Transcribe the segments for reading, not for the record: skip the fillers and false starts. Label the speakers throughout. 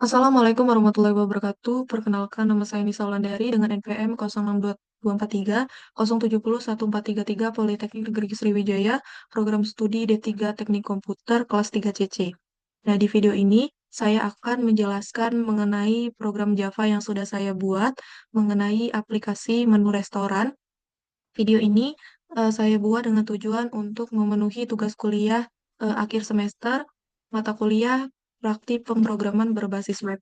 Speaker 1: Assalamualaikum warahmatullahi wabarakatuh. Perkenalkan, nama saya Nisa Wulandari dengan NPM 062243 0701433 Politeknik Negeri Sriwijaya, program studi D3 Teknik Komputer kelas 3 CC. Nah, di video ini saya akan menjelaskan mengenai program Java yang sudah saya buat mengenai aplikasi menu restoran. Video ini saya buat dengan tujuan untuk memenuhi tugas kuliah akhir semester mata kuliah praktik pemrograman berbasis web.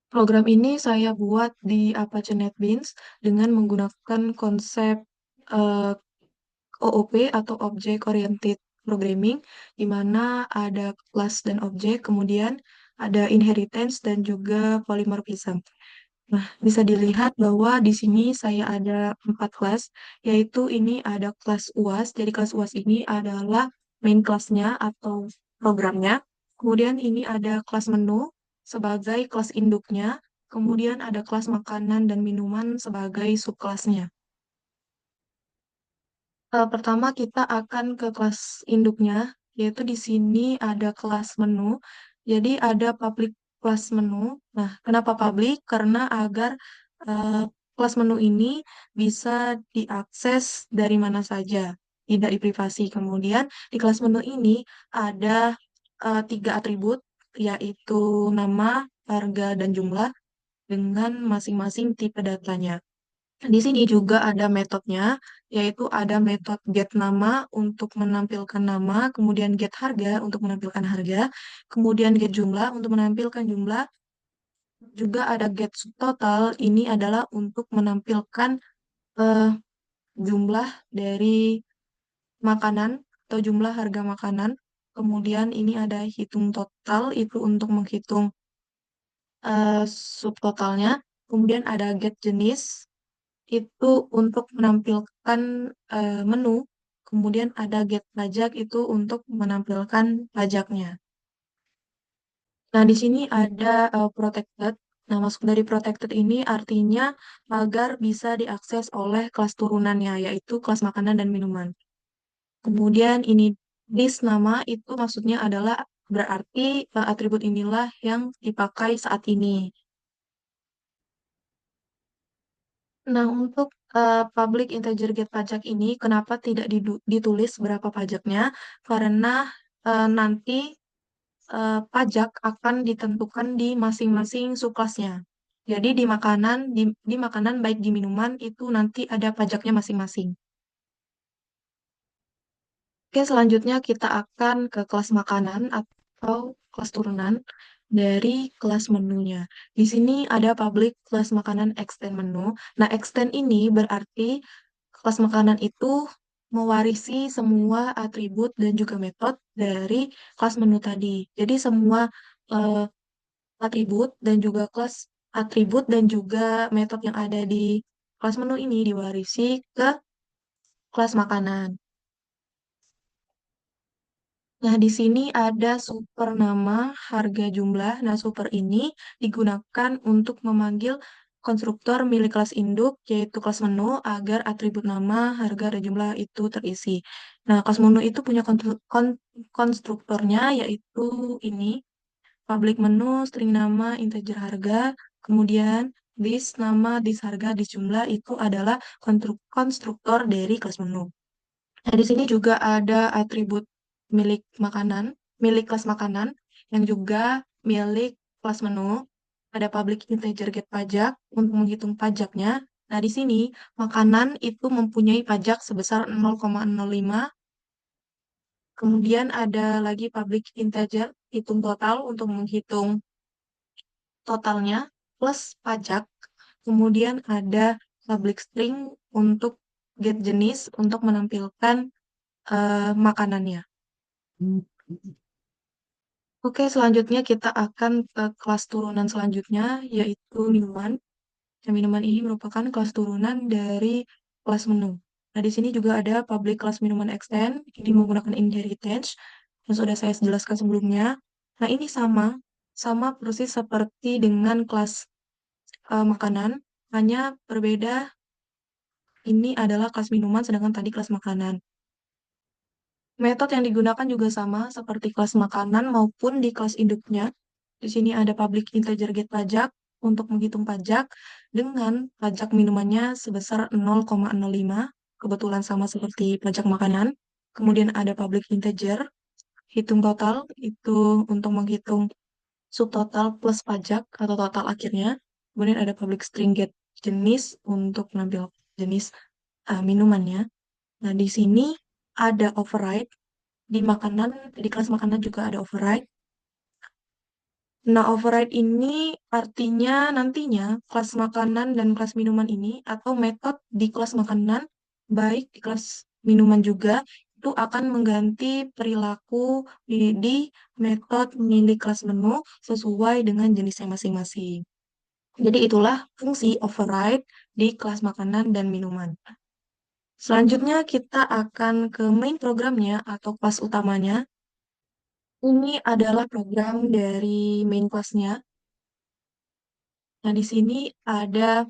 Speaker 1: Program ini saya buat di Apache NetBeans dengan menggunakan konsep eh, OOP atau Object Oriented Programming, di mana ada kelas dan objek, kemudian ada inheritance dan juga polymorphism. Nah, bisa dilihat bahwa di sini saya ada 4 kelas, yaitu ini ada kelas UAS. Jadi kelas UAS ini adalah main kelasnya atau programnya. Kemudian ini ada kelas menu sebagai kelas induknya. Kemudian ada kelas makanan dan minuman sebagai subkelasnya. Pertama kita akan ke kelas induknya, yaitu di sini ada kelas menu. Jadi ada public kelas menu. Nah, kenapa public? Karena agar eh, kelas menu ini bisa diakses dari mana saja, tidak diprivasi. Kemudian di kelas menu ini ada 3 atribut, yaitu nama, harga, dan jumlah dengan masing-masing tipe datanya. Di sini juga ada metodenya, yaitu ada metode get nama untuk menampilkan nama, kemudian get harga untuk menampilkan harga, kemudian get jumlah untuk menampilkan jumlah, juga ada get subtotal, ini adalah untuk menampilkan eh, jumlah dari makanan atau jumlah harga makanan. Kemudian ini ada hitung total, itu untuk menghitung eh, subtotalnya. Kemudian ada get jenis, itu untuk menampilkan menu, kemudian ada get pajak itu untuk menampilkan pajaknya. Nah, di sini ada protected. Nah, masuk dari protected ini artinya agar bisa diakses oleh kelas turunannya, yaitu kelas makanan dan minuman. Kemudian ini this nama itu maksudnya adalah berarti atribut inilah yang dipakai saat ini. Nah, untuk public integer get pajak ini, kenapa tidak ditulis berapa pajaknya? Karena nanti pajak akan ditentukan di masing-masing subkelasnya. Jadi di makanan baik di minuman itu nanti ada pajaknya masing-masing. Oke, selanjutnya kita akan ke kelas makanan atau kelas turunan dari kelas menunya. Di sini ada public kelas makanan extend menu. Nah, extend ini berarti kelas makanan itu mewarisi semua atribut dan juga metode dari kelas menu tadi. Jadi semua eh, atribut dan juga kelas atribut dan juga metode yang ada di kelas menu ini diwarisi ke kelas makanan. Nah, di sini ada super nama, harga jumlah. Nah, super ini digunakan untuk memanggil konstruktor milik kelas induk, yaitu kelas menu, agar atribut nama, harga, dan jumlah itu terisi. Nah, kelas menu itu punya konstruktornya, yaitu ini, public menu, string nama, integer harga, kemudian this nama, this harga, this jumlah, itu adalah konstruktor dari kelas menu. Nah, di sini juga ada atribut milik makanan, milik kelas makanan, yang juga milik kelas menu. Ada public integer get pajak untuk menghitung pajaknya. Nah, di sini makanan itu mempunyai pajak sebesar 0,05. Kemudian ada lagi public integer hitung total untuk menghitung totalnya plus pajak. Kemudian ada public string untuk get jenis untuk menampilkan makanannya. Oke, selanjutnya kita akan ke kelas turunan selanjutnya, yaitu minuman. Nah, minuman ini merupakan kelas turunan dari kelas menu. Nah, di sini juga ada public kelas minuman extend, ini menggunakan inheritance, yang sudah saya jelaskan sebelumnya. Nah, ini sama persis seperti dengan kelas makanan, hanya berbeda ini adalah kelas minuman, sedangkan tadi kelas makanan. Metode yang digunakan juga sama seperti kelas makanan maupun di kelas induknya. Di sini ada public integer get pajak untuk menghitung pajak dengan pajak minumannya sebesar 0,05, kebetulan sama seperti pajak makanan. Kemudian ada public integer, hitung total, itu untuk menghitung subtotal plus pajak atau total akhirnya. Kemudian ada public string get jenis untuk menampilkan jenis minumannya. Nah, di sini ada override di makanan, di kelas makanan juga ada override. Nah, override ini artinya nantinya kelas makanan dan kelas minuman ini atau metode di kelas makanan baik di kelas minuman juga itu akan mengganti perilaku di metode milik kelas menu sesuai dengan jenisnya masing-masing. Jadi itulah fungsi override di kelas makanan dan minuman. Selanjutnya kita akan ke main programnya atau kelas utamanya. Ini adalah program dari main class-nya. Nah, di sini ada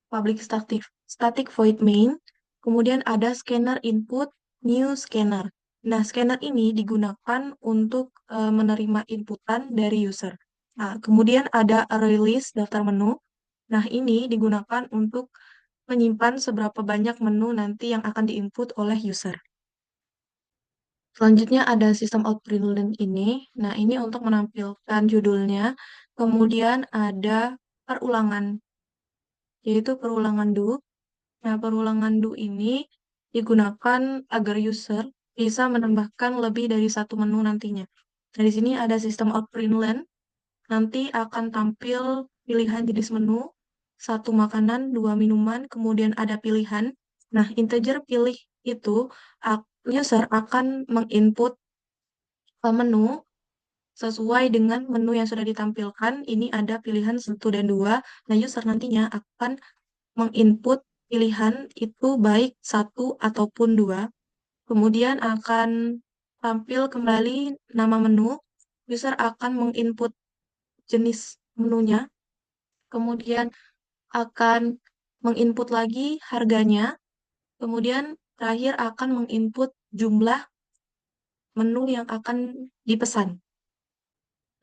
Speaker 1: public static void main, kemudian ada scanner input, new scanner. Nah, scanner ini digunakan untuk menerima inputan dari user. Nah, kemudian ada array list daftar menu. Nah, ini digunakan untuk menyimpan seberapa banyak menu nanti yang akan diinput oleh user. Selanjutnya ada sistem out println ini. Nah, ini untuk menampilkan judulnya. Kemudian ada perulangan, yaitu perulangan do. Nah, perulangan do ini digunakan agar user bisa menambahkan lebih dari satu menu nantinya. Nah, di sini ada sistem out println. Nanti akan tampil pilihan jenis menu, satu makanan, dua minuman, kemudian ada pilihan. Nah, integer pilih itu user akan menginput menu sesuai dengan menu yang sudah ditampilkan. Ini ada pilihan 1 dan 2. Nah, user nantinya akan menginput pilihan itu baik 1 ataupun 2. Kemudian akan tampil kembali nama menu. User akan menginput jenis menunya. Kemudian akan menginput lagi harganya. Kemudian terakhir akan menginput jumlah menu yang akan dipesan.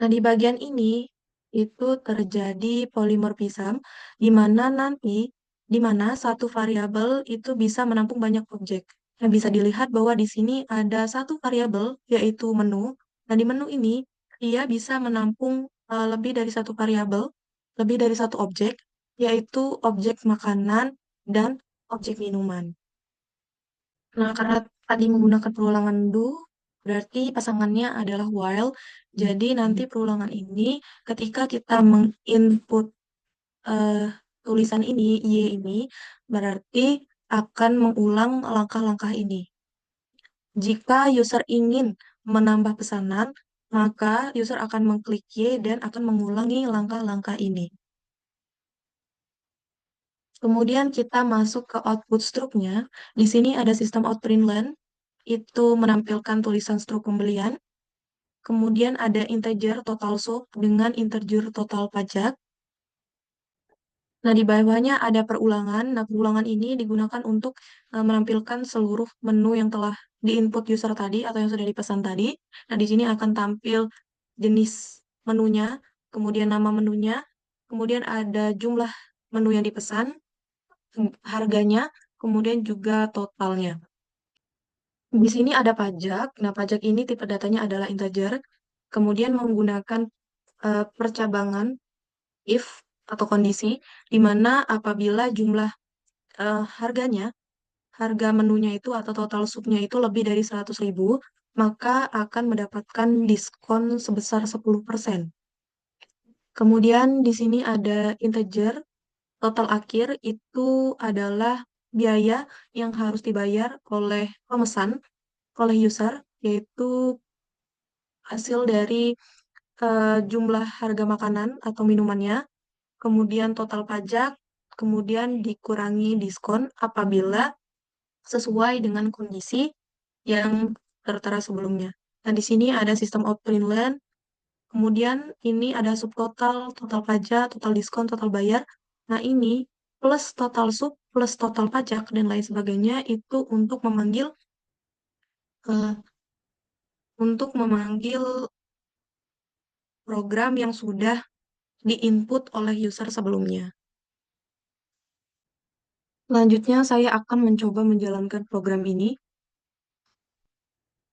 Speaker 1: Nah, di bagian ini itu terjadi polimorfism di mana nanti di mana satu variabel itu bisa menampung banyak objek. Nah, bisa dilihat bahwa di sini ada satu variabel yaitu menu. Nah, di menu ini dia bisa menampung lebih dari satu variabel, lebih dari satu objek, yaitu objek makanan dan objek minuman. Nah, karena tadi menggunakan perulangan do, berarti pasangannya adalah while. Jadi nanti perulangan ini ketika kita menginput eh, tulisan ini, Y ini, berarti akan mengulang langkah-langkah ini. Jika user ingin menambah pesanan, maka user akan mengklik Y dan akan mengulangi langkah-langkah ini. Kemudian kita masuk ke output struknya. Di sini ada sistem outprintln, itu menampilkan tulisan struk pembelian. Kemudian ada integer total sub dengan integer total pajak. Nah, di bawahnya ada perulangan. Nah, perulangan ini digunakan untuk menampilkan seluruh menu yang telah diinput user tadi atau yang sudah dipesan tadi. Nah, di sini akan tampil jenis menunya, kemudian nama menunya, kemudian ada jumlah menu yang dipesan, harganya, kemudian juga totalnya. Di sini ada pajak. Nah, pajak ini tipe datanya adalah integer. Kemudian menggunakan percabangan if atau kondisi, di mana apabila jumlah harganya, harga menunya itu atau total subnya itu lebih dari 100.000, maka akan mendapatkan diskon sebesar 10%. Kemudian di sini ada integer, total akhir itu adalah biaya yang harus dibayar oleh pemesan, oleh user, yaitu hasil dari jumlah harga makanan atau minumannya, kemudian total pajak, kemudian dikurangi diskon apabila sesuai dengan kondisi yang tertera sebelumnya. Nah, di sini ada sistem outprintln, kemudian ini ada subtotal, total pajak, total diskon, total bayar. Nah, ini plus total sub, plus total pajak, dan lain sebagainya itu untuk memanggil untuk memanggil program yang sudah diinput oleh user sebelumnya. Selanjutnya, saya akan mencoba menjalankan program ini.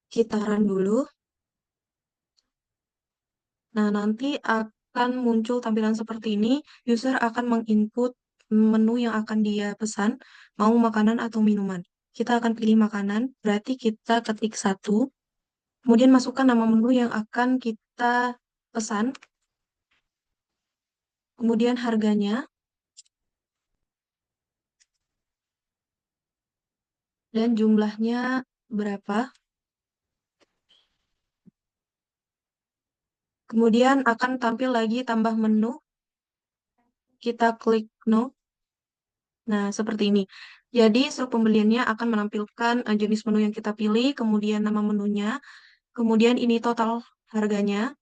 Speaker 1: Kita run dulu. Nah, nanti akan muncul tampilan seperti ini. User akan menginput menu yang akan dia pesan, mau makanan atau minuman. Kita akan pilih makanan, berarti kita ketik satu, kemudian masukkan nama menu yang akan kita pesan, kemudian harganya, dan jumlahnya berapa. Kemudian akan tampil lagi tambah menu, kita klik no. Nah, seperti ini. Jadi, struk pembeliannya akan menampilkan jenis menu yang kita pilih, kemudian nama menunya, kemudian ini total harganya,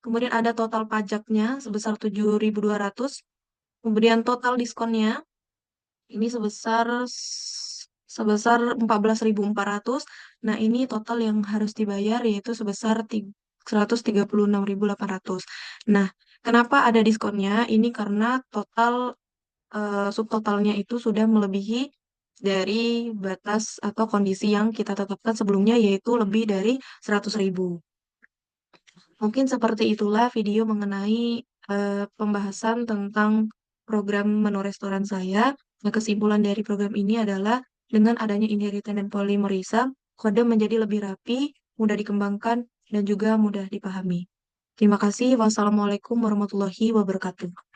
Speaker 1: kemudian ada total pajaknya sebesar 7.200, kemudian total diskonnya ini sebesar 14.400. Nah, ini total yang harus dibayar yaitu sebesar 136.800. Nah, kenapa ada diskonnya? Ini karena total subtotalnya itu sudah melebihi dari batas atau kondisi yang kita tetapkan sebelumnya, yaitu lebih dari 100.000. Mungkin seperti itulah video mengenai pembahasan tentang program menu restoran saya. Nah, kesimpulan dari program ini adalah dengan adanya inheritance dan polymerisa, kode menjadi lebih rapi, mudah dikembangkan, dan juga mudah dipahami. Terima kasih. Wassalamualaikum warahmatullahi wabarakatuh.